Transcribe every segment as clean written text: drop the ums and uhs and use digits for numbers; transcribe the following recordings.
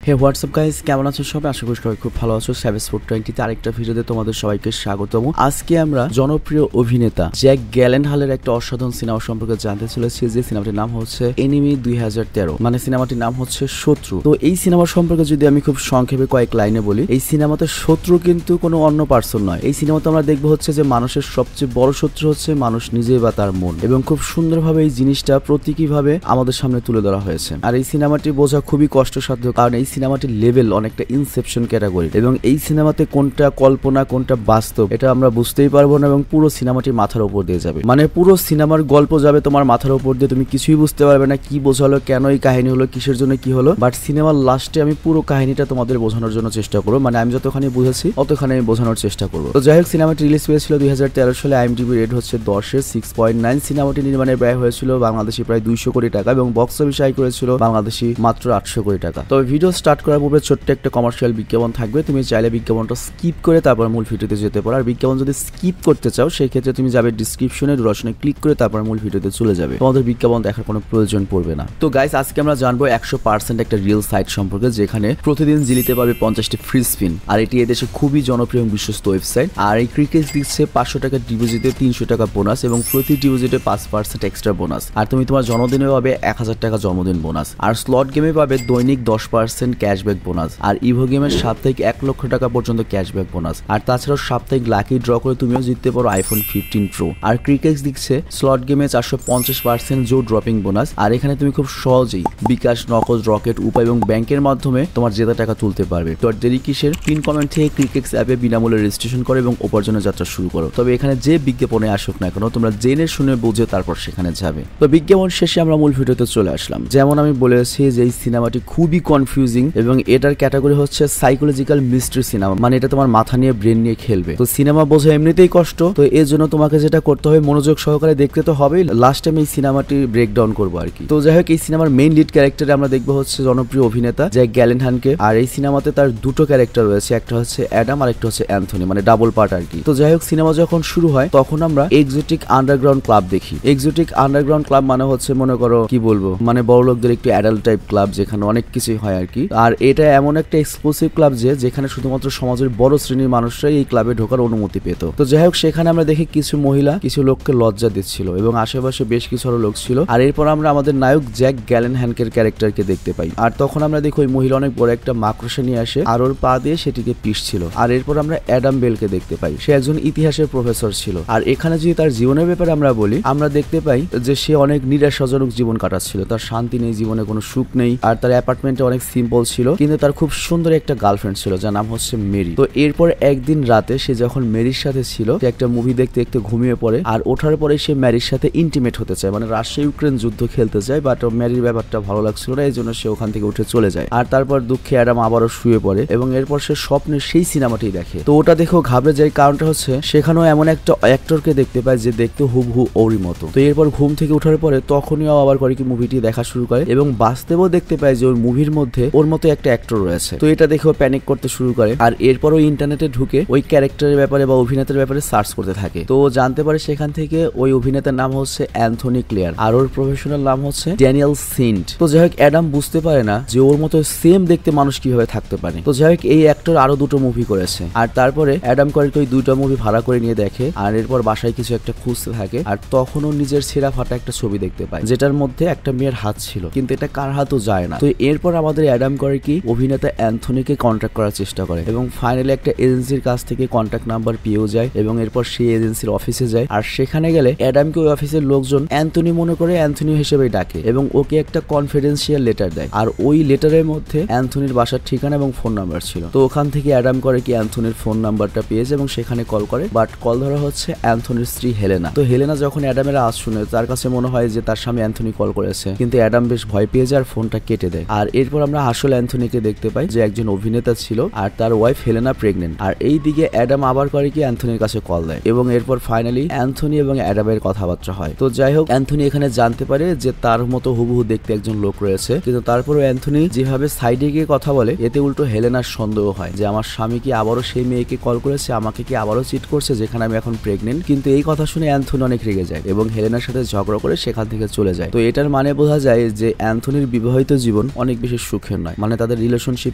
হে WhatsApp guys, কেমন আছো সবাই? আশা করি সবাই খুব ভালো আছো। সেভেস 420 আরেকটা ভিডিওতে তোমাদের সবাইকে স্বাগতম। আজকে আমরা জনপ্রিয় অভিনেতা জ্যাক গ্যালেনহালের একটা অসাধারণ সিনেমা সম্পর্কে জানতে চলেছি, যে সিনেমাটির নাম হচ্ছে এনিমি 2013, মানে সিনেমাটির নাম হচ্ছে শত্রু। তো এই সিনেমা সম্পর্কে যদি আমি খুব সংক্ষেপে কয়েক লাইনে বলি, এই সিনেমাতে শত্রু কিন্তু কোনো অন্য পার্সন নয়। এই সিনেমাতে আমরা দেখবো হচ্ছে যে মানুষের সবচেয়ে বড় শত্রু হচ্ছে মানুষ নিজে বা তার মন, এবং খুব সুন্দরভাবে এই জিনিসটা প্রতীকীভাবে আমাদের সামনে তুলে ধরা হয়েছে। আর এই সিনেমাটি বোঝা খুবই কষ্টসাধ্য, কারণ এই সিনেমাটির লেভেল অনেকটা ইনসেপশন ক্যাটাগরি, এবং এই সিনেমাতে কোনটা কল্পনা কোনটা বাস্তব এটা আমরা বুঝতেই পারবো না, এবং পুরো সিনেমাটি মাথার উপর দিয়ে যাবে। মানে পুরো সিনেমার গল্প যাবে তোমার মাথার উপর দিয়ে, তুমি কিছুই বুঝতে পারবে না কি বোঝালো, কেন এই কাহিনী হলো, কিসের জন্য কি হলো। বাট সিনেমার লাস্টে আমি পুরো কাহিনীটা তোমাদের বোঝানোর জন্য চেষ্টা করবো, মানে আমি যতখানি বুঝেছি অতখানি আমি বোঝানোর চেষ্টা করবো। তো যাই হোক, সিনেমাটি রিলিজ হয়েছিল 2013 সালে। IMDb রেট হচ্ছে 10-এর 6.9। সিনেমাটি নির্মাণের ব্যয় হয়েছিল বাংলাদেশি প্রায় 200 কোটি টাকা, এবং বক্স অফিস আয় করেছিল বাংলাদেশি মাত্র 800 কোটি টাকা। তবে ভিডিও স্টার্ট করার পূর্বে ছোট্ট একটা কমার্শিয়াল বিজ্ঞাপন থাকবে, তুমি চাইলে বিজ্ঞাপনটা স্কিপ করে তারপর মূল ভিডিওতে যেতে পারো। আর বিজ্ঞাপন যদি স্কিপ করতে চাও সেই ক্ষেত্রে তুমি যাবে ডিসক্রিপশনে, ডুরেশনে ক্লিক করে তারপর মূল ভিডিওতে চলে যাবে, তোমাদের বিজ্ঞাপন দেখার কোনো প্রয়োজন পড়বে না। তো গাইস, আজকে আমরা জানবো 100% একটা রিয়েল সাইট সম্পর্কে, যেখানে প্রতিদিন জিলিতে পাবে 50টি ফ্রি স্পিন। আর এটি এদেশে খুবই জনপ্রিয় এবং বিশ্বস্ত ওয়েবসাইট। আর এই ক্রিকেট দিচ্ছে 500 টাকা ডিপোজিটে 300 টাকা বোনাস, এবং প্রতি ডিপোজিটে 5% এক্সট্রা বোনাস। আর তুমি তোমার জন্মদিনে পাবে 1000 টাকা জন্মদিন বোনাস। আর স্লট গেমে পাবে দৈনিক 10% ক্যাশব্যাক বোনাস। আর ইভো গেমের সাপ্তাহিক 1 লক্ষ টাকা পর্যন্ত ক্যাশব্যাক বোনাস। আর তাছাড়াও সাপ্তাহিক লাকি ড্র করে তুমিও জিততে পারো iPhone 15 Pro। আর ক্রিকেট দিচ্ছে স্লট গেমে 450% জো ড্রপিং বোনাস। আর এখানে তুমি খুব সহজেই বিকাশ, নগদ, রকেট, উপায় এবং ব্যাংকের মাধ্যমে তোমার জেতা টাকা তুলতে পারবে। তো আর দেরি কিসের? পিন কমেন্ট থেকে ক্রিকেট অ্যাপে বিনামূল্যে রেজিস্ট্রেশন করো এবং উপার্জনের যাত্রা শুরু করো। তবে এখানে যে বিজ্ঞাপনে আসুক না কেন, তোমরা জেনে শুনে বুঝে তারপর সেখানে যাবে। তো বিজ্ঞাপন শেষে আমরা মূল ভিডিওতে চলে আসলাম। যেমন আমি বলেছি যে এই সিনেমাটি খুবই কনফিউজিং, এবং এটার ক্যাটাগরি হচ্ছে সাইকোলজিক্যাল মিস্ট্রি সিনেমা, মানে এটা তোমার মাথা নিয়ে ব্রেন নিয়ে খেলবে। তো সিনেমা বোঝা এমনিতেই কষ্ট, তো এর জন্য তোমাকে যেটা করতে হবে মনোযোগ সহকারে দেখতে তো হবেই। লাস্ট টাইম এই সিনেমাটি ব্রেকডাউন করবো আর কি। তো যাই হোক, এই সিনেমার মেইন লিড ক্যারেক্টারে আমরা দেখবো হচ্ছে জনপ্রিয় অভিনেতা জ্যাক গ্যালেনহালকে। আর এই সিনেমাতে তার দুটো ক্যারেক্টার রয়েছে, একটা হচ্ছে অ্যাডাম আর একটা হচ্ছে অ্যান্থনি, মানে ডাবল পার্ট আর কি। তো যাই হোক, সিনেমা যখন শুরু হয় তখন আমরা এক্সোটিক আন্ডারগ্রাউন্ড ক্লাব দেখি। এক্সোটিক আন্ডারগ্রাউন্ড ক্লাব মানে হচ্ছে, মনে করো কি বলবো, মানে বড় লোকদের একটু অ্যাডাল্ট টাইপ ক্লাব, যেখানে অনেক কিছুই হয় আর কি। আর এটা এমন একটা এক্সক্লুসিভ ক্লাব যেখানে শুধুমাত্র সমাজের বড় শ্রেণীর মানুষরাই এই ক্লাবে ঢোকার অনুমতি পেত। তো যাই হোক, সেখানে আমরা দেখি কিছু মহিলা কিছু লোককে লজ্জা দিচ্ছিল, এবং আশেপাশে বেশ কিছু আরো লোক ছিল। আর এরপর আমরা আমাদের নায়ক জ্যাক গ্যালেনহ্যালকের ক্যারেক্টারকে দেখতে পাই। আর তখন আমরা দেখি ওই মহিলা অনেক বড় একটা মাকড়সা নিয়ে আসে, আর ওর পা দিয়ে সেটিকে পিষছিল। আর এরপর আমরা অ্যাডাম বেলকে দেখতে পাই, সে একজন ইতিহাসের প্রফেসর ছিল। আর এখানে যদি তার জীবনের ব্যাপারে আমরা বলি, আমরা দেখতে পাই যে সে অনেক নিরাশাজনক জীবন কাটাচ্ছিল, তার শান্তি নেই, জীবনে কোনো সুখ নেই। আর তার অ্যাপার্টমেন্টে অনেক সিম্পল ছিল, কিন্তু তার খুব সুন্দর একটা গার্লফ্রেন্ড ছিল যার নাম হচ্ছে মেরি। তো এরপর একদিন রাতে সে যখন মেরির সাথে ছিল, সে একটা মুভি দেখতে দেখতে ঘুমিয়ে পড়ে। আর ওঠার পরে সে মেরির সাথে ইন্টিমেট হতে চায়, মানে রাশিয়া ইউক্রেন যুদ্ধ খেলতে চায়। বাট মেরির ব্যাপারটা ভালো লাগছিল না, এই জন্য সে ওখান থেকে উঠে চলে যায়। আর তারপর দুঃখে অ্যাডাম আবারও শুয়ে পড়ে, এবং এরপর সে স্বপ্নে সেই সিনেমাটি দেখে। তো ওটা দেখেও ঘাবড়ে যায়, কারণটা হচ্ছে সেখানেও এমন একটা অ্যাক্টরকে দেখতে পায় যে দেখতে হুবহু ওরই মতো। তো এরপর ঘুম থেকে ওঠার পরে তখনই আবার করে কি মুভিটি দেখা শুরু করে, এবং বাস্তবেও দেখতে পায় যে ওর মুভির মধ্যে ওর মতো একটা অ্যাক্টর রয়েছে। তো এটা দেখেও প্যানিক করতে শুরু করে। আর এরপর ওই ইন্টারনেটে ঢুকে ওই ক্যারেক্টারের ব্যাপারে বা অভিনেতার ব্যাপারে সার্চ করতে থাকে। তো জানতে পারে সেখান থেকে ওই অভিনেতার নাম হচ্ছে অ্যান্থনি ক্লেয়ার, আর ওর প্রফেশনাল নাম হচ্ছে ড্যানিয়েল সিন্ট। তো যাই হোক, অ্যাডাম বুঝতে পারে না যে ওর মতো সেম দেখতে মানুষ কিভাবে থাকতে পারে। তো যাই হোক, এই অ্যাক্টর আরো দুটো মুভি করেছে। আর তারপরে অ্যাডাম করে ওই দুইটা মুভি ভাড়া করে নিয়ে দেখে, আর এরপর বাসায় কিছু একটা খুঁজতে থাকে। আর তখনও নিজের ছেঁড়া ফাটা একটা ছবি দেখতে পায়, যেটার মধ্যে একটা মেয়ের হাত ছিল, কিন্তু এটা কার হাতও যায় না। তো এরপর আমাদের অ্যাডাম করে কি অভিনেতা অ্যান্থনিকে কন্ট্যাক্ট করার চেষ্টা করে, এবং ফাইনালি একটা এজেন্সির কাছ থেকে কন্ট্যাক্ট নাম্বার পেয়েও যায়, এবং এরপর সেই এজেন্সির অফিসে যায়। আর সেখানে গেলে অ্যাডামকে ওই অফিসের লোকজন অ্যান্থনি মনে করে অ্যান্থনি হিসেবে ডাকে, এবং ওকে একটা কনফিডেন্সিয়াল লেটার দেয়। আর ওই লেটারের মধ্যে অ্যান্থনির বাসার ঠিকানা এবং ফোন নাম্বার ছিল। তো ওখান থেকে অ্যাডাম করে কি অ্যান্থনির ফোন নাম্বারটা পেয়েছে, এবং সেখানে কল করে। বাট কল ধরা হচ্ছে অ্যান্থনির স্ত্রী হেলেনা। তো হেলেনা যখন অ্যাডামের আওয়াজ শুনে, তার কাছে মনে হয় যে তার স্বামী অ্যান্থনি কল করেছে, কিন্তু অ্যাডাম বেশ ভয় পেয়ে যায় আর ফোনটা কেটে দেয়। আর এরপর আমরা আসল অ্যান্থনিকে দেখতে পাই, যে একজন অভিনেতা ছিল, আর তার ওয়াইফ হেলেনা প্রেগনেন্ট। আর এই দিকে অ্যাডাম আবার করে কি অ্যান্থনির কাছে কল দেয়, এবং এরপর ফাইনালি অ্যান্থনি এবং অ্যাডামের কথাবার্তা হয়। তো যাই হোক, অ্যান্থনি এখানে জানতে পারে যে তার মতো হুবহু দেখতে একজন লোক রয়েছে, কিন্তু তারপরও অ্যান্থনি যেভাবে সাইডে গিয়ে কথা বলে, এতে উল্টো হেলেনার সন্দেহ হয় যে আমার স্বামী কি আবারও সেই মেয়েকে কল করেছে, আমাকে কি আবারও চিট করছে, যেখানে আমি এখন প্রেগনেন্ট। কিন্তু এই কথা শুনে অ্যান্থনি অনেক রেগে যায়, এবং হেলেনার সাথে ঝগড়া করে সেখান থেকে চলে যায়। তো এটার মানে বোঝা যায় যে অ্যান্থনির বিবাহিত জীবন অনেক বেশি সুখের নয়। মানে তাদের রিলেশনশিপ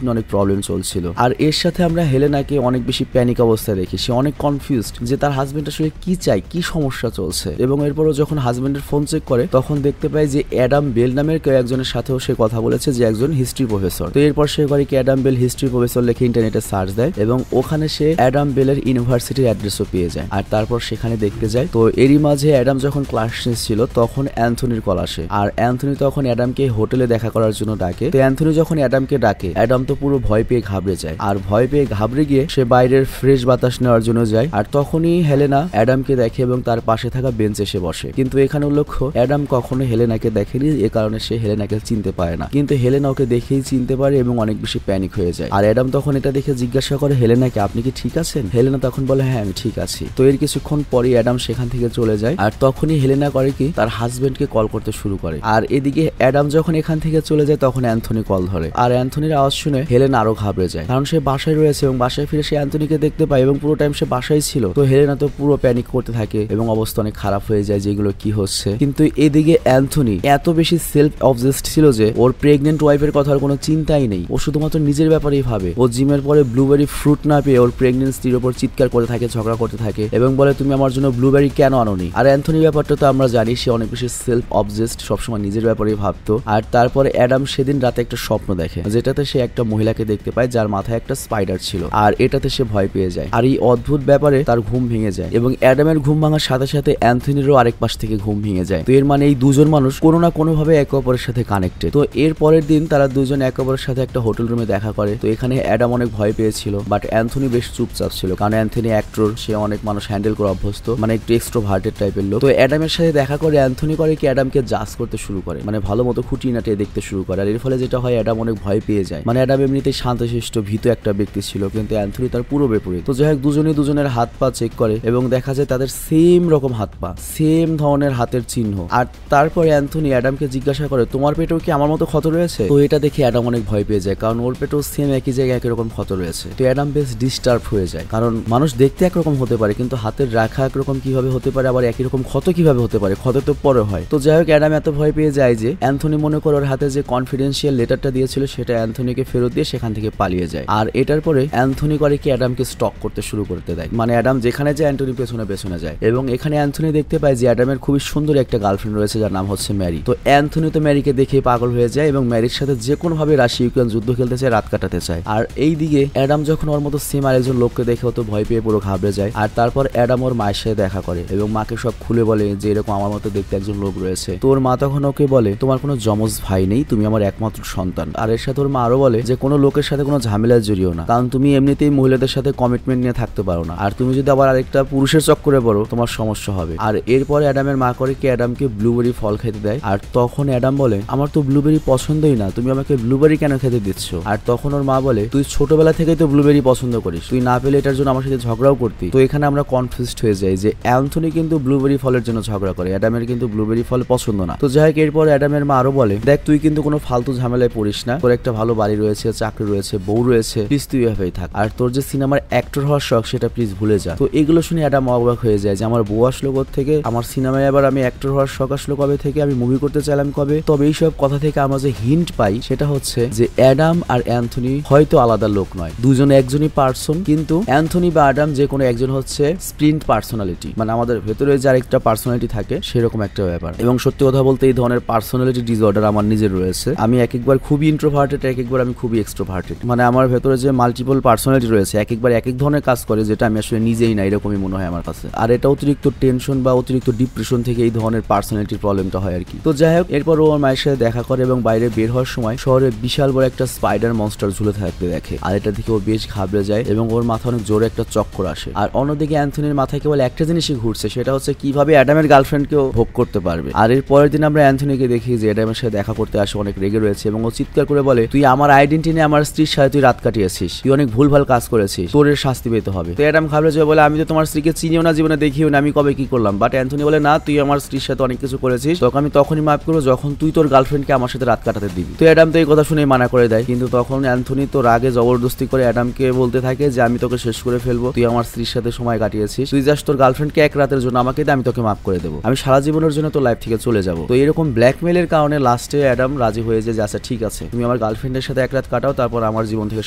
নিয়ে অনেক প্রবলেম চলছিল। আর এর সাথে আমরা হেলেনাকে অনেক বেশি প্যানিক অবস্থায় দেখি, সে অনেক কনফিউজড যে তার হাজবেন্ড আসলে কি চাই, কি সমস্যা চলছে। এবং এরপরও যখন হাজবেন্ডের ফোন চেক করে তখন দেখতে পায় যে অ্যাডাম বেল নামের কেউ একজনের সাথেও সে কথা বলেছে, যে একজন হিস্ট্রি প্রফেসর। তো এরপর সে করে কি অ্যাডাম বেল হিস্ট্রি প্রফেসর লিখে ইন্টারনেটে সার্চ দেয় এবং ওখানে সে অ্যাডাম বেলের ইউনিভার্সিটির অ্যাড্রেসও পেয়ে যায়। আর তারপর সেখানে দেখতে যায়। তো এরই মাঝে অ্যাডাম যখন ক্লাস নিচ্ছিল তখন অ্যান্থনির কল আসে। আর অ্যান্থনি তখন অ্যাডামকে হোটেলে দেখা করার জন্য ডাকে। তো অ্যান্থনি যখন অ্যাডামকে ডাকে, অ্যাডাম তো পুরো ভয় পেয়ে ঘাবড়ে যায়। আর ভয় পেয়ে ঘাবড়ে গিয়ে সে বাইরের ফ্রেশ বাতাস নেওয়ার জন্য যায়। আর তখনই হেলেনা অ্যাডামকে দেখে এবং তার পাশে থাকা বেঞ্চে এসে বসে। কিন্তু এখানে উল্লেখ্য, অ্যাডাম কখনো হেলেনাকে দেখেনি, এ কারণে সে হেলেনাকে চিনতে পারে না। কিন্তু হেলেনা ওকে দেখেই চিনতে পারে এবং অনেক বেশি প্যানিক হয়ে যায়। আর অ্যাডাম তখন এটা দেখে জিজ্ঞাসা করে হেলেনাকে, আপনি কি ঠিক আছেন? হেলেনা তখন বলে, হ্যাঁ আমি ঠিক আছি। তো এর কিছুক্ষণ পরে অ্যাডাম সেখান থেকে চলে যায়। আর তখনই হেলেনা করে কি তার হাজবেন্ডকে কল করতে শুরু করে। আর এদিকে অ্যাডাম যখন এখান থেকে চলে যায় তখন অ্যান্থনি কল ধরে। আর অ্যান্থনির আওয়াজ শুনে হেলেনা আরো ঘাবড়ে যায়, কারণ সে বাসায় রয়েছে এবং বাসায় ফিরে সে অ্যান্থনিকে দেখতে পায় এবং পুরো টাইম সে বাসায় ছিল। তো হেলেনা তো পুরো প্যানিক করতে থাকে এবং অবস্থা অনেক খারাপ হয়ে যায়, যেগুলো কি হচ্ছে। কিন্তু এদিকে অ্যান্থনি এত বেশি সেলফ অবজেসড ছিল যে ওর প্রেগনেন্ট ওয়াইফের কথার কোনো চিন্তাই নেই। ও শুধুমাত্র নিজের ব্যাপারেই ভাবে। ও জিমের পরে ব্লুবেরি ফ্রুট না পেয়ে ওর প্রেগনেন্সির উপর চিৎকার করতে থাকে, ঝগড়া করতে থাকে এবং বলে, তুমি আমার জন্য ব্লুবেরি কেন আনোনি? আর অ্যান্থনির ব্যাপারটা তো আমরা জানি, সে অনেক বেশি সেলফ অবজেসড, সবসময় নিজের ব্যাপারেই ভাবতো। আর তারপরে অ্যাডাম সেদিন রাতে একটা স্বপ্ন দেখে, যেটাতে সে একটা মহিলাকে দেখতে পায় যার মাথায় একটা স্পাইডার ছিল। আর এটাতে সে ভয় পেয়ে যায়। আর এই অদ্ভুত ব্যাপারে তার ঘুম ভেঙে যায় এবং অ্যাডামের ঘুম ভাঙার সাথে সাথে অ্যান্থনিরও আরেক পাশ থেকে ঘুম ভেঙে যায়। তো এর মানে এই দুজন মানুষ কোনো না কোনো ভাবে একে অপরের সাথে কানেক্টেড। তো এর পরের দিন তারা দুজন একে অপরের সাথে একটা হোটেল রুমে দেখা করে। তো এখানে অ্যাডাম অনেক ভয় পেয়েছিল, বাট অ্যান্থনি বেশ চুপচাপ ছিল, কারণ অ্যান্থনি অ্যাক্টর, সে অনেক মানুষ হ্যান্ডেল করে অভ্যস্ত, মানে একটু এক্সট্রোভার্টেড টাইপের লোক। তো অ্যাডামের সাথে দেখা করে অ্যান্থনি করে কি অ্যাডামকে জাজ করতে শুরু করে, মানে ভালো মতো খুঁটিনাটি দেখতে শুরু করে। আর এর ফলে যেটা হয়, অ্যাডাম অনেক ভয় পেয়ে যায়। মানে অ্যাডাম এমনিতেই শান্তশিষ্ট ভীতু একটা ব্যক্তি ছিল, কিন্তু অ্যান্থনি তার পুরো বিপরীত। তো যাই হোক, দুজনেই দুজনের হাত পা চেক করে এবং দেখা যায় তাদের সেম রকম হাত পা, সেম ধরনের হাতের চিহ্ন। আর তারপরে অ্যান্থনি অ্যাডামকে জিজ্ঞাসা করে, তোমার পেটেও কি আমার মতো ক্ষত রয়েছে? তো এটা দেখে অ্যাডাম অনেক ভয় পেয়ে যায়, কারণ ওর পেটেও সেম একই জায়গায় একই রকম ক্ষত রয়েছে। তো অ্যাডাম বেশ ডিস্টার্ব হয়ে যায়, কারণ মানুষ দেখতে একরকম হতে পারে কিন্তু হাতের রাখা একরকম কিভাবে হতে পারে, আবার একই রকম ক্ষত কিভাবে হতে পারে? ক্ষত তো পরে হয়। তো যাই হোক, অ্যাডাম এত ভয় পেয়ে যায় যে অ্যান্থনি মনে করে ওর হাতে যে কনফিডেন্সিয়াল লেটারটা দিয়েছিল সেটা অ্যান্থনিকে ফেরত দিয়ে সেখান থেকে পালিয়ে যায়। আর এটার পরে অ্যান্থনি করে কি অ্যাডামকে স্টক করতে শুরু করতে দেয়, মানে অ্যাডাম যেখানে যায় অ্যান্থনি পেছনে পেছনে যায়। এবং এখানে অ্যান্থনি দেখতে পায় যে অ্যাডামের খুবই সুন্দর একটা গার্লফ্রেন্ড রয়েছে যার নাম হচ্ছে ম্যারি। তো অ্যান্থনি তো ম্যারিকে দেখে পাগল হয়ে যায় এবং ম্যারির সাথে যে কোনো ভাবে রাশিয়া ইউক্রেন যুদ্ধ খেলতে চায়, রাত কাটাতে চায়। আর এই দিকে অ্যাডাম যখন ওর মতো সেম আরেকজন লোককে দেখে তো ভয় পেয়ে পুরো ঘাবড়ে যায়। আর তারপর অ্যাডাম ওর মায়ের সাথে দেখা করে এবং মাকে সব খুলে বলে যে এরকম আমার মতো দেখতে একজন লোক রয়েছে। তো ওর মা তখন ওকে বলে, তোমার কোনো যমজ ভাই নেই, তুমি আমার একমাত্র সন্তান। আর এর সাথে ওর মা আরো বলে যে কোনো লোকের সাথে কোনো ঝামেলায় জড়িও না, কারণ তুমি এমনিতেই মহিলাদের সাথে কমিটমেন্ট নিয়ে থাকতে পারো না, আর তুমি যদি আবার আরেকটা পুরুষের চক্করে পড়ো তোমার সমস্যা হবে। আর এরপরে অ্যাডামের মা করে কি অ্যাডামকে ব্লুবেরি ফল খেতে দেয়। আর তখন অ্যাডাম বলে, আমার তো ব্লুবেরি পছন্দই না, তুমি আমাকে ব্লুবেরি কেন খেতে দিচ্ছ? আর তখন ওর মা বলে, তুই ছোটবেলা থেকেই তো ব্লুবেরি পছন্দ করিস, তুই না পেলে এটার জন্য আমার সাথে ঝগড়াও করতি। তো এখানে আমরা কনফিউজড হয়ে যাই যে অ্যান্থনি কিন্তু ব্লুবেরি ফলের জন্য ঝগড়া করে, অ্যাডামের কিন্তু ব্লুবেরি ফল পছন্দ না। তো যাই হোক, এরপর অ্যাডামের মা আরো বলে, দেখ তুই কিন্তু কোনো ফালতু ঝামেলায় পড়িস না, তোর একটা ভালো বাড়ি রয়েছে, চাকরি রয়েছে, বউ রয়েছে, প্লিজ তুই এভাবেই থাক। আর তোর যে সিনেমার অ্যাক্টর হওয়ার শখ সেটা প্লিজ ভুলে যা। তো এগুলো শুনে অ্যাডাম অবাক হয়ে যায় যে আমার বউ আসলো কোথা থেকে, আমার সিনেমায় আবার আমি অ্যাক্টর হওয়ার শখ আসলো কবে থেকে, আমি মুভি করতে চাইলাম কবে? তবে এইসব কথা থেকে আমরা যে হিন্ট পাই সেটা হচ্ছে যে অ্যাডাম আর অ্যান্থনি হয়তো আলাদা লোক নয়, দুজন একজনই পার্সন, কিন্তু অ্যান্থনি বা অ্যাডাম যে কোনো একজন হচ্ছে স্প্লিন্ট পার্সোনালিটি, মানে আমাদের ভেতরে যে আরেকটা পার্সোনালিটি থাকে সেরকম একটা ব্যাপার। এবং সত্যি কথা বলতে এই ধরনের পার্সোনালিটি ডিসঅর্ডার আমার নিজের রয়েছে। আমি এক একবার খুবই ইন্ট্রোভার্টেড, এক একবার আমি খুবই এক্সট্রোভার্টেড, মানে আমার ভেতরে যে মাল্টিপল পার্সোনালিটি রয়েছে এক একবার এক এক ধরনের কাজ করে, যেটা আমি আসলে নিজেই না, এরকমই মনে হয় আমার কাছে। আর এটা অতিরিক্ত টেনশন বা অতিরিক্ত ডিপ্রেশন থেকে এই ধরনের পার্সোনালিটির প্রবলেমটা হয় আর কি। তো যাই হোক, এরপর ও মায়ের সাথে দেখা করে এবং বাইরে বের হওয়ার সময় শহরে বিশাল বড় একটা স্পাইডার মনস্টার ঝুলে থাকতে দেখে। আর এটা দেখে ও বেশ ঘাবড়ে যায় এবং ওর মাথা অনেক জোরে একটা চক্কর আসে। আর অন্যদিকে অ্যান্থনির মাথায় কেবল একটা জিনিসই ঘুরছে, সেটা হচ্ছে কিভাবে অ্যাডামের গার্লফ্রেন্ডকেও ভোগ করতে পারবে। আর এর পরের দিন আমরা অ্যান্থনিকে দেখি যে অ্যাডামের সাথে দেখা করতে আসে অনেক রেগে রয়েছে এবং ও চিৎকার করে বলে, তুই আমার আইডেন্টি নিয়ে আমার স্ত্রীর সাথে তুই রাত কাটিয়েছিস, তুই অনেক ভুলভাল কাজ করেছিস, তোর এর শাস্তি পেতে হবে। তো অ্যাডাম ঘাবড়ে যায়, বলে আমি তো তোমার স্ত্রীকে চিনিও না, জীবনে দেখিও না, আমি কবে কি করলাম? বাট অ্যান্থনি বলে, না, তুই আমার স্ত্রীর সাথে অনেক কিছু করেছিস, তোকে আমি তখনই মাফ করবো যখন তুই তোর গার্লফ্রেন্ডকে আমার সাথে রাত কাটাতে দিবি। তো অ্যাডাম তো এই কথা শুনে মানা করে দেয়, কিন্তু তখন অ্যান্থনি তো রাগে জবরদস্তি করে অ্যাডামকে বলতে থাকে যে আমি তোকে শেষ করে ফেলবো, তুই আমার স্ত্রীর সাথে সময় কাটিয়েছিস, তুই জাস্ট তোর গার্লফ্রেন্ডকে এক রাতের জন্য আমাকে দে, আমি তোকে মাফ করে দেবো, আমি সারা জীবনের জন্য তোর লাইফ থেকে চলে যাবো। তো এরকম ব্ল্যাকমেলের কারণে লাস্টে অ্যাডাম রাজি হয়ে যায় যে আচ্ছা ঠিক আছে, তুমি আমার আমার গার্লফ্রেন্ডের সাথে এক রাত কাটাও, তারপর আমার জীবন থেকে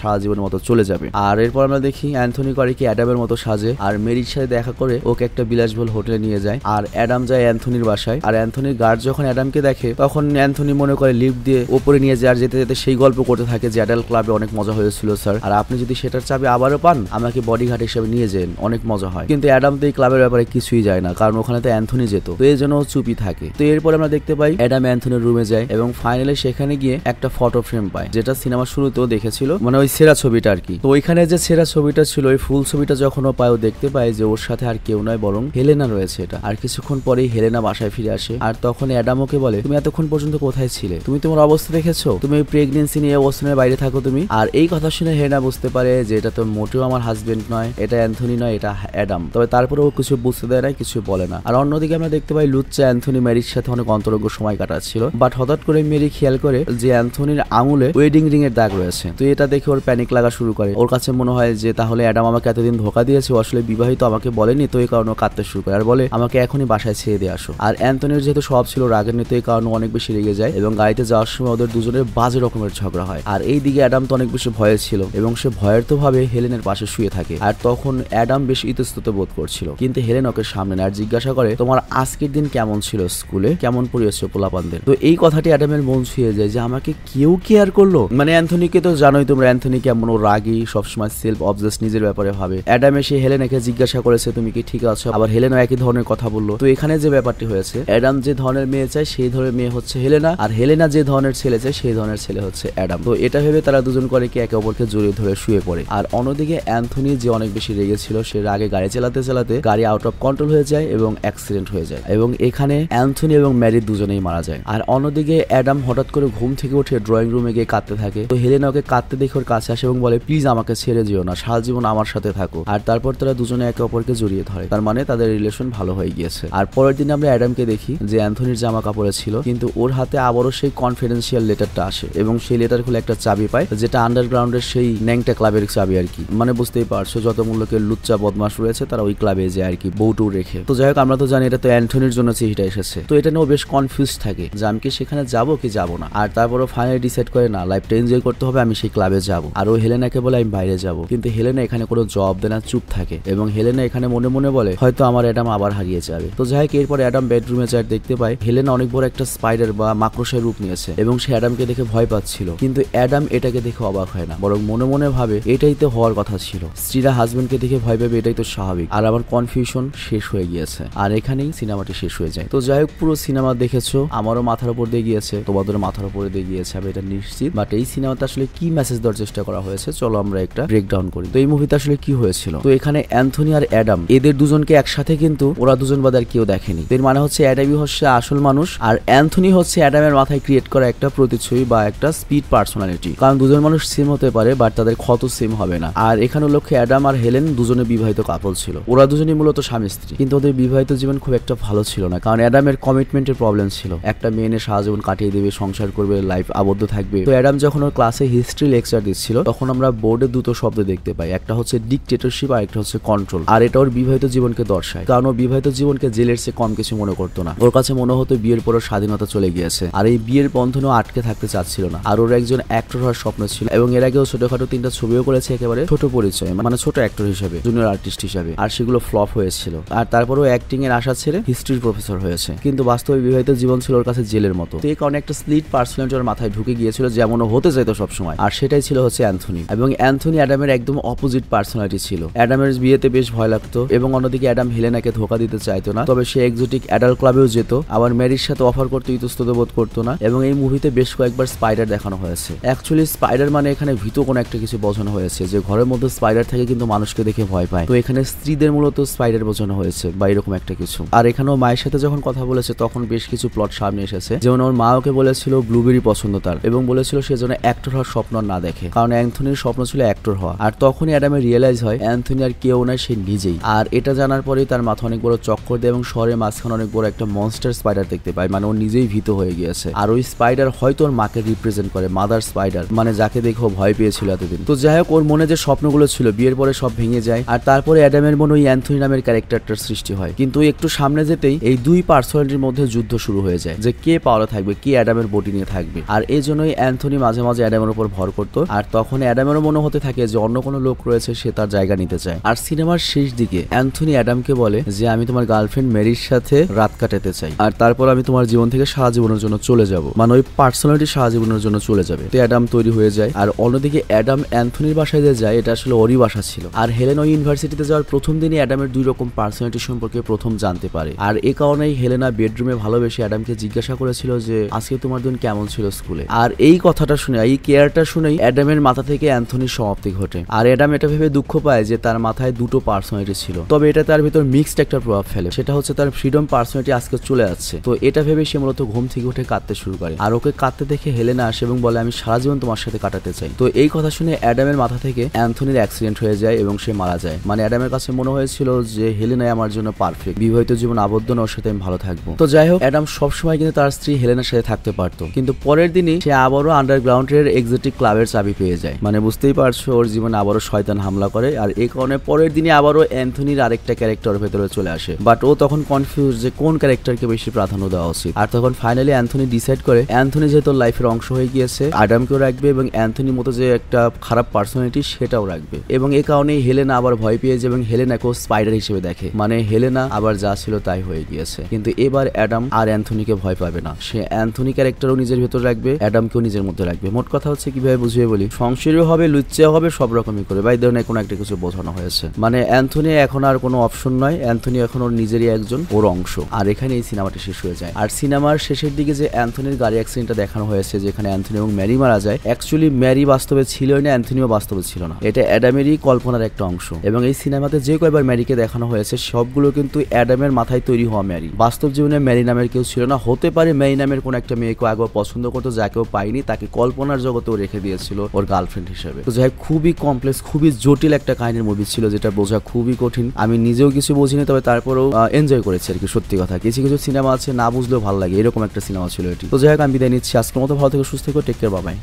সারা জীবনের মতো চলে যাবে। আর এরপর আমরা দেখি অ্যান্থনি করে কি অ্যাডামের মতো সাজে আর মেরির সাথে দেখা করে ওকে একটা বিলাসবহুল হোটেলে নিয়ে যায়। আর অ্যাডাম যায় অ্যান্থনির বাসায়। আর অ্যান্থনির গার্ড যখন অ্যাডামকে দেখে তখন অ্যান্থনি মনে করে লিফট দিয়ে উপরে নিয়ে যায়। আর যেতে যেতে সেই গল্প করতে থাকে যে অ্যাডাল্ট ক্লাবে অনেক মজা হয়েছিল স্যার, আর আপনি যদি সেটার চাবি আবারও পান আমাকে বডিগার্ড হিসেবে নিয়ে যান, অনেক মজা হয়। কিন্তু অ্যাডাম তো এই ক্লাবের ব্যাপারে কিছুই যায় না, কারণ ওখানে তো অ্যান্থনি যেত, তো এই জন্য চুপই থাকে। তো এরপর আমরা দেখতে পাই অ্যাডাম অ্যান্থনির রুমে যায় এবং ফাইনালি সেখানে গিয়ে একটা ফটো ফ্রেম পায়, যেটা সিনেমার শুরুতেও দেখেছিল, মানে ওই সেরা ছবিটা আর কি। তো ওইখানে যে সেরা ছবিটা ছিল ওই ফুল ছবিটা যখন ও পায় ও দেখতে পায় যে ওর সাথে আর কেউ নয় বরং হেলেনা রয়েছে এটা। আর কিছুক্ষণ পরেই হেলেনা বাসায় ফিরে আসে আর তখন অ্যাডাম ওকে বলে তুমি এতক্ষণ পর্যন্ত কোথায় ছিলে, তুমি তোমার অবস্থা দেখেছো, তুমি প্রেগনেন্সি নিয়ে অবস্থানের বাইরে থাকো তুমি। আর এই কথা শুনে হেলেনা বুঝতে পারে যে এটা তো মোটেও আমার হাজবেন্ড নয়, এটা অ্যান্থনি নয়, এটা অ্যাডাম। তবে তারপরে ও কিছু বুঝতে দেয় না, কিছু বলে না। আর অন্যদিকে আমরা দেখতে পাই লুচ্চা অ্যান্থনি মেরির সাথে অনেক অন্তরঙ্গ সময় কাটাচ্ছিল, বাট হঠাৎ করে মেরি খেয়াল করে যে অ্যান্থনির আঙুলে ওয়েডিং রিং এর দাগ রয়েছে। তো এটা দেখে ওর প্যানিক লাগা শুরু করে। ওর কাছে মনে হয় যে তাহলে অ্যাডাম আমাকে এতদিন ধোকা দিয়েছে, ও আসলে বিবাহিত আমাকে বলেনি, তো এই কারণে কাঁদতে শুরু করে আর বলে আমাকে এখনই বাসায় ছেড়ে দিয়ে আসো। আর অ্যান্থনির যেহেতু সব ছিল রাগের নিতে, এই কারণে অনেক বেশি রেগে যায় এবং গাড়িতে যাওয়ার সময় ওদের দুজনের বাজে রকমের ঝগড়া হয়। আর এই দিকে অ্যাডাম তো অনেক বেশি ভয়ে ছিল এবং সে ভয়ের তো ভাবে হেলেনের পাশে শুয়ে থাকে। আর তখন অ্যাডাম বেশ ইতস্তত বোধ করছিল, কিন্তু হেলেন ওকে সামনে নেয় আর জিজ্ঞাসা করে তোমার আজকের দিন কেমন ছিল, স্কুলে কেমন পড়িয়েছো পোলাপানদের। তো এই কথাটি অ্যাডামের মন ছুঁয়ে যায় যে আমাকে কেউ কেয়ার করলো, মানে অ্যান্থনিকে তো জানোই তোমরা, অ্যান্থনি কেমন, ও রাগী, সবসময় সেলফ অবজেস, নিজের ব্যাপারে ভাবে। অ্যাডাম এসে হেলেনাকে জিজ্ঞাসা করেছে তুমি কি ঠিক আছো, আবার হেলেনও একই ধরনের কথা বললো। তো এখানে যে ব্যাপারটি হয়েছে, অ্যাডাম যে ধরনের মেয়ে চায় সেই ধরনের মেয়ে হচ্ছে হেলেনা, আর হেলেনা যে ধরনের ছেলে চায় সেই ধরনের ছেলে হচ্ছে অ্যাডাম। তো এটা ভেবে তারা দুজন করে কি একে অপরকে জড়িয়ে ধরে শুয়ে পড়ে। আর অন্যদিকে অ্যান্থনি যে অনেক বেশি রেগেছিল, সে রাগে গাড়ি চালাতে চালাতে গাড়ি আউট অফ কন্ট্রোল হয়ে যায় এবং অ্যাক্সিডেন্ট হয়ে যায় এবং এখানে অ্যান্থনি এবং ম্যারি দুজনেই মারা যায়। আর অন্যদিকে অ্যাডাম হঠাৎ করে ঘুম থেকে উঠে ড্রয়িং রুমে গিয়ে কাঁদতে থাকে। তো হেলেনা ওকে কাঁদতে দেখে ওর কাছে আসে এবং বলে প্লিজ আমাকে ছেড়ে যেও না, সারা জীবন আমার সাথে থাকো। আর তারপর তারা দুজনে একে অপরকে জড়িয়ে ধরে, তার মানে তাদের রিলেশন ভালো হয়ে গিয়েছে। আর পরের দিন আমরা অ্যাডামকে দেখি যে অ্যান্থনির জামা কাপড়ে ছিল, কিন্তু ওর হাতে আবারও সেই কনফিডেন্সিয়াল লেটারটা আসে এবং সেই লেটার খুলে একটা চাবি পায়, যেটা আন্ডারগ্রাউন্ডের সেই ন্যাংটা ক্লাবের চাবি আর কি। মানে বুঝতেই পারছো যত মূল্যকের লুচ্চা বদমাশ রয়েছে তারা ওই ক্লাবে যায় আর কি, বউটু রেখে। তো যাই হোক আমরা তো জানি এটা তো অ্যান্থনির জন্য চিঠিটা এসেছে, তো এটা নিয়েও বেশ কনফিউজ থাকে যে আমি কি সেখানে যাবো কি যাবো না। আর তারপরও ফাইনালি ডিসাইড করে না, লাইফটা এনজয় করতে হবে, আমি সেই ক্লাবে যাবো। আর ও হেলেনাকে বলে আমি বাইরে যাবো, কিন্তু হেলেনা এখানে কোনো জবাব দেয় না, চুপ থাকে এবং হেলেনা এখানে মনে মনে বলে হয়তো আমার অ্যাডাম আবার হারিয়ে যাবে। তো যাই হোক এরপর অ্যাডাম বেডরুমে যায়, দেখতে পায় হেলেনা অনেক বড় একটা স্পাইডার বা মাকড়সার রূপ নিয়েছে এবং সে অ্যাডামকে দেখে ভয় পাচ্ছিল, কিন্তু অ্যাডাম এটাকে দেখে অবাক হয় না, বরং মনে মনে ভাবে এটাই তো হওয়ার কথা ছিল, স্ত্রীরা হাজবেন্ডকে দেখে ভয় পাবে এটাই তো স্বাভাবিক। আর আমার কনফিউশন শেষ হয়ে গিয়েছে আর এখানেই সিনেমাটি শেষ হয়ে যায়। তো যাই হোক পুরো সিনেমা দেখেছো, আমারও মাথার উপর দিয়ে গিয়েছে, তোমাদের মাথার উপরে দিয়ে গিয়েছে আমি এটা নিশ্চিত। বাট এই সিনেমাতে আসলে কি মেসেজ দেওয়ার চেষ্টা করা হয়েছে চলো আমরা একটা ব্রেকডাউন করি। তো এই মুভিতে আসলে কি হয়েছিল, তো এখানে অ্যান্থনি আর অ্যাডাম এদের দুজনকে একসাথে কিন্তু ওরা দুজন বাদে আর কেউ দেখেনি। এর মানে হচ্ছে অ্যাডামই হচ্ছে আসল মানুষ আর অ্যান্থনি হচ্ছে অ্যাডামের মাথায় ক্রিয়েট করা একটা প্রতিচ্ছবি বা একটা স্পিড পার্সোনালিটি, কারণ দুজন মানুষ সেম হতে পারে বাট তাদের ক্ষত সেম হবে না। আর এখানে লক্ষ্যে অ্যাডাম আর হেলেন দুজনে বিবাহিত কাপল ছিল, ওরা দুজনই মূলত স্বামী স্ত্রী, কিন্তু ওদের বিবাহিত জীবন খুব একটা ভালো ছিল না, কারণ অ্যাডামের কমিটমেন্টের প্রবলেম ছিল, একটা মেয়ে নিয়ে সারা জীবন কাটিয়ে দেবে, সংসার করবে, লাইফ আবদ্ধ থাকবে। তো অ্যাডাম যখন ওর ক্লাসে হিস্ট্রি লেকচার দিচ্ছিল তখন আমরা বোর্ডে দুটো শব্দ দেখতে পাই, একটা হচ্ছে ডিকটেটরশিপ আর একটা হচ্ছে কন্ট্রোল। আর এটা ওর বিবাহিত জীবনকে দর্শায়, কারণ ও বিবাহিত জীবনকে জেলের চেয়ে কম কিছু মনে করতো না, ওর কাছে মনে হতো বিয়ের পরও স্বাধীনতা চলে গিয়েছে আর এই বিয়ের বন্ধনেও আটকে থাকতে চাচ্ছিল না। আর ওর একজন অ্যাক্টর হওয়ার স্বপ্ন ছিল এবং এর আগেও ছোটখাটো 3টা ছবিও করেছে একেবারে ছোট পরিচয়, মানে ছোট অ্যাক্টর হিসেবে, জুনিয়র আর্টিস্ট হিসেবে, আর সেগুলো ফ্লপ হয়েছিল। আর তারপরেও অ্যাক্টিং এর আশা ছেড়ে হিস্ট্রির প্রফেসর হয়েছে, কিন্তু বাস্তবে বিবাহিত জীবন ছিল ওর কাছে জেলের মতো। তো এই কারণে একটা স্প্লিট পার্সোনালিটি ওর মাথায় ঢুকে গিয়েছিল, যেমন ও হতে চাইতো সবসময়, আর সেটাই ছিল হচ্ছে অ্যান্থনি। এবং অ্যান্থনি অ্যাডামের একদম অপোজিট পার্সোনালিটি ছিল, অ্যাডামের বিয়েতে বেশ ভয় লাগতো এবং অন্যদিকে অ্যাডাম হেলেনাকে ধোকা দিতে চাইতো না, তবে সে এক্সোটিক অ্যাডাল্ট ক্লাবেও যেত, আবার ম্যারির সাথে অফার করতে ইতস্তত বোধ করতো না। এবং এই মুভিতে বেশ কয়েকবার স্পাইডার দেখানো হয়েছে, অ্যাকচুয়ালি স্পাইডার মানে এখানে ভীত কোনো একটা কিছু বোঝানো হয়েছে, যে ঘরের মধ্যে স্পাইডার থাকে কিন্তু মানুষকে দেখে ভয় পায়, তো এখানে স্ত্রীদের মূলত স্পাইডার বোঝানো হয়েছে বা এরকম একটা কিছু। আর এখানেও মায়ের সাথে যখন কথা বলেছে তখন বেশ কিছু প্লট সামনে এসেছে, যেমন ওর মা ওকে বলেছিল ব্লুবেরি পছন্দ তার এবং বলেছিল সে যেন অ্যাক্টর হওয়ার স্বপ্ন না দেখে, কারণ অ্যান্থনির স্বপ্ন ছিল অ্যাক্টর হওয়া। আর তখনই অ্যাডামে রিয়েলাইজ হয় অ্যান্থনি আর কেউ নয়, সে নিজেই। আর এটা জানার পরেই তার মাথা অনেক বড় চক্কর দেয় এবং শহরের মাঝখানে অনেক বড় একটা মনস্টার স্পাইডার দেখতে পায়, মানে ও নিজেই ভীত হয়ে গিয়েছে। আর ওই স্পাইডার হয়তো ওর মাকে রিপ্রেজেন্ট করে, মাদার স্পাইডার, মানে যাকে দেখে ও ভয় পেয়েছিল এতদিন। তো যাই হোক ওর মনে যে স্বপ্নগুলো ছিল বিয়ের পরে সব ভেঙে যায়, আর তারপরে অ্যাডামের মনে ওই অ্যান্থনি নামের ক্যারেক্টারটার সৃষ্টি হয়। কিন্তু একটু সামনে যেতেই এই দুই পার্সোনালিটির মধ্যে যুদ্ধ শুরু হয়ে যায়, যে কে পাওয়ারে থাকবে, কে অ্যাডামের বডি নিয়ে থাকবে। আর এই জন্যই অ্যান্থনি মাঝে মাঝে অ্যাডামের উপর ভর করতো, আর তখন অ্যাডামেরও মনে হতে থাকে যে অন্য কোনো লোক রয়েছে, সে তার জায়গা নিতে চায়। আর সিনেমার শেষ দিকে অ্যান্থনি অ্যাডামকে বলে যে আমি তোমার গার্লফ্রেন্ড মেরির সাথে রাত কাটাতে চাই, আর তারপর আমি তোমার জীবন থেকে সারা জীবনের জন্য চলে যাব, মানে ওই পার্সোনালিটি সারা জীবনের জন্য চলে যাবে। তো অ্যাডাম তৈরি হয়ে যায়। আর অন্যদিকে অ্যাডাম অ্যান্থনির বাসায় যে যায়, এটা আসলে ওরই বাসা ছিল। আর হেলেন ওই ইউনিভার্সিটিতে যাওয়ার প্রথম দিনই অ্যাডামের দুই রকম পার্সোনালিটি সম্পর্কে প্রথম জানতে পারে। আর এই কারণেই হেলেনা বেডরুমে ভালোবেসে অ্যাডামকে জিজ্ঞাসা করেছিল যে আজকে তোমার দিন কেমন ছিল স্কুলে। আর এই কথাটা শুনে, এই কেয়ারটা শুনেই অ্যাডামের মাথা থেকে অ্যান্থনির সমাপ্তি ঘটে। আর অ্যাডাম এটা ভেবে দুঃখ পায় যে তার মাথায় দুটো পার্সোনালিটি ছিল, তবে এটা তার ভিতর মিক্সড একটা প্রভাব ফেলে। সেটা হচ্ছে তার ফ্রিডম পার্সোনালিটি আজকে চলে আসছে। তো এটা ভেবে সে মূলত ঘুম থেকে উঠে কাঁদতে শুরু করে। আর ওকে কাঁদতে দেখে হেলেনা আসে এবং বলে আমি সারা জীবন তোমার সাথে কাটাতে চাই। তো এই কথা শুনে অ্যাডামের মাথা থেকে অ্যান্থনির অ্যাক্সিডেন্ট হয়ে যায় এবং সে মারা যায়। মানে অ্যাডামের কাছে মনে হয়েছিল যে হেলেনাই আমার জন্য পারফেক্ট, বিবাহিত জীবন আবদ্ধ না, ওর সাথে আমি ভালো থাকবো। তো যাই হোক, অ্যাডাম সবসময় কিন্তু তার স্ত্রী হেলেনার সাথে থাকতে পারতো, কিন্তু পরের দিনই সে আবারও আন্ডারগ্রাউন্ডের এক্সোটিক ক্লাবের চাবি পেয়ে যায়। মানে বুঝতেই পারছো, ওর জীবনে আবারও শয়তান হামলা করে। আর এই কারণে পরের দিনে আবারও অ্যান্থনির আরেকটা ক্যারেক্টার ভেতরে চলে আসে, বাট ও তখন কনফিউজ যে কোন ক্যারেক্টারকে বেশি প্রাধান্য দেওয়া উচিত। আর তখন ফাইনালি অ্যান্থনি ডিসাইড করে অ্যান্থনি যেহেতু লাইফের অংশ হয়ে গিয়েছে, অ্যাডামকেও রাখবে এবং অ্যান্থনির মতো যে একটা খারাপ পার্সোনালিটি সেটাও রাখবে। এবং এই কারণেই হেলেনা আবার ভয় পেয়ে যায় এবং হেলেনাকেও স্পাইডার হিসেবে দেখে। মানে হেলেনা আবার যা ছিল তাই হয়ে গিয়েছে। কিন্তু এবার অ্যাডাম আর অ্যান্থনিকে ভয় পাবে না, সে অ্যান্থনি ক্যারেক্টারও নিজের ভেতর রাখবে, অ্যাডামকেও নিজের মধ্যে রাখবে। মোট কথা হচ্ছে কিভাবে বুঝিয়ে বলি, সংসারীও হবে, লুচ্চাও হবে, সব রকমই করে বাই ধরনের কোনো একটা কিছু বোঝানো হয়েছে। মানে অ্যান্থনি এখন আর কোনো অপশন নয়, অ্যান্থনি এখন ওর নিজেরই একজন, ওর অংশ। আর এখানে এই সিনেমাটি শেষ হয়ে যায়। আর সিনেমার শেষের দিকে যে অ্যান্থনির গাড়ি অ্যাক্সিডেন্টটা দেখানো হয়েছে, যেখানে অ্যান্থনি এবং ম্যারি মারা যায়, অ্যাকচুয়ালি ম্যারি বাস্তবে ছিলই না, অ্যান্থনিও বাস্তবে ছিল না। এটা অ্যাডামেরই কল্পনার একটা অংশ। এবং এই সিনেমাতে যে কয়বার ম্যারিকে দেখানো হয়েছে সবগুলো কিন্তু অ্যাডামের মাথায় তৈরি হওয়া ম্যারি। বাস্তব জীবনে ম্যারি নামের কেউ ছিল না। হতে পারে ম্যারি নামের কোন একটা মেয়েকে আগেও পছন্দ করতো, যাকেও পাইনি, তাকে কল্পনার জগতেও রেখে দিয়েছিল ওর গার্লফ্রেন্ড হিসেবে। তো যাই খুবই কমপ্লেক্স, খুবই জটিল একটা কাহিনীর মুভি ছিল, যেটা বোঝা খুবই কঠিন। আমি নিজেও কিছু বুঝিনি, তবে তারপরেও এনজয় করেছি আর কি। সত্যি কথা, কিছু কিছু সিনেমা আছে না বুঝলেও ভালো লাগে, এরকম একটা সিনেমা ছিল এটি। তো যাই হোক, আমি বিদায় নিচ্ছি। আজকের মতো ভালো থেকে সুস্থ থেকো, টেক কেয়ার, বাই বাই।